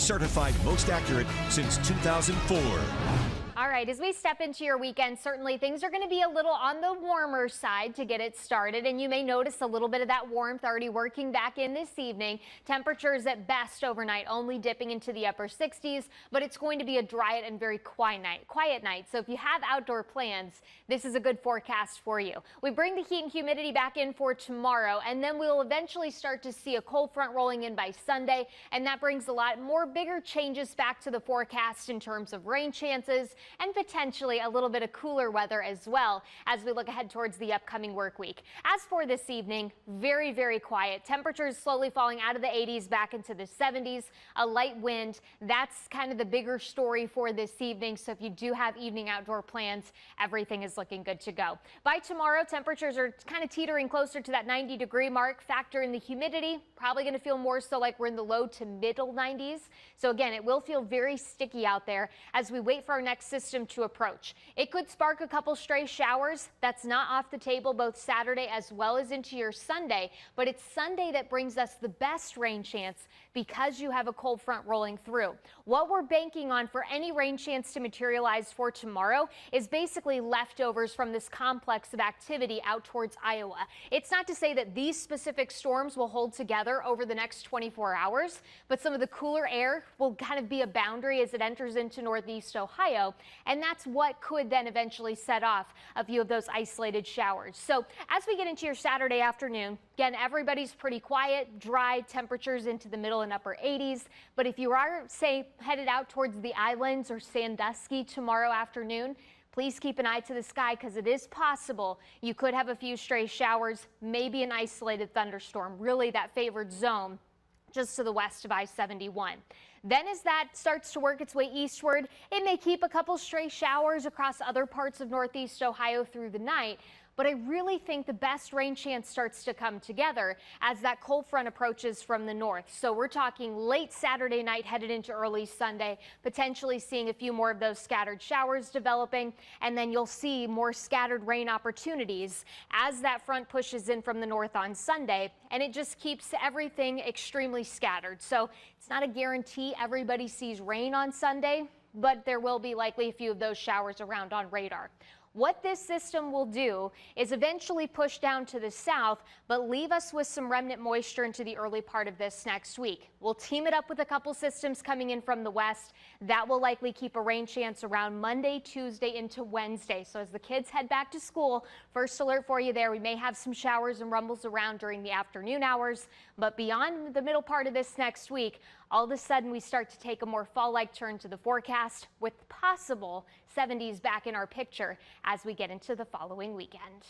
certified most accurate since 2004. All right, as we step into your weekend, certainly things are going to be a little on the warmer side to get it started, and you may notice a little bit of that warmth already working back in this evening. Temperatures at best overnight only dipping into the upper 60s, but it's going to be a dry and very quiet night. So if you have outdoor plans, this is a good forecast for you. We bring the heat and humidity back in for tomorrow, and then we'll eventually start to see a cold front rolling in by Sunday, and that brings a lot more bigger changes back to the forecast in terms of rain chances and potentially a little bit of cooler weather as well as we look ahead towards the upcoming work week. As for this evening, very, very quiet. Temperatures slowly falling out of the 80s back into the 70s, a light wind. That's kind of the bigger story for this evening. So if you do have evening outdoor plans, everything is looking good to go. By tomorrow, temperatures are kind of teetering closer to that 90-degree mark. Factor in the humidity, probably going to feel more so like we're in the low to middle 90s. So again, it will feel very sticky out there as we wait for our next system to approach. It could spark a couple stray showers. That's not off the table both Saturday as well as into your Sunday, but it's Sunday that brings us the best rain chance because you have a cold front rolling through. What we're banking on for any rain chance to materialize for tomorrow is basically leftovers from this complex of activity out towards Iowa. It's not to say that these specific storms will hold together over the next 24 hours, but some of the cooler air will kind of be a boundary as it enters into northeast Ohio, and that's what could then eventually set off a few of those isolated showers. So as we get into your Saturday afternoon, again, everybody's pretty quiet, dry, temperatures into the middle and upper 80s. But if you are, say, headed out towards the islands or Sandusky tomorrow afternoon, please keep an eye to the sky because it is possible you could have a few stray showers, maybe an isolated thunderstorm, really that favored zone just to the west of I-71. Then as that starts to work its way eastward, it may keep a couple stray showers across other parts of northeast Ohio through the night. But I really think the best rain chance starts to come together as that cold front approaches from the north. So we're talking late Saturday night headed into early Sunday, potentially seeing a few more of those scattered showers developing, and then you'll see more scattered rain opportunities as that front pushes in from the north on Sunday, and it just keeps everything extremely scattered. So it's not a guarantee everybody sees rain on Sunday, but there will be likely a few of those showers around on radar. What this system will do is eventually push down to the south, but leave us with some remnant moisture into the early part of this next week. We'll team it up with a couple systems coming in from the west. That will likely keep a rain chance around Monday, Tuesday into Wednesday. So as the kids head back to school, first alert for you there. We may have some showers and rumbles around during the afternoon hours, but beyond the middle part of this next week, all of a sudden we start to take a more fall-like turn to the forecast with possible 70s back in our picture as we get into the following weekend.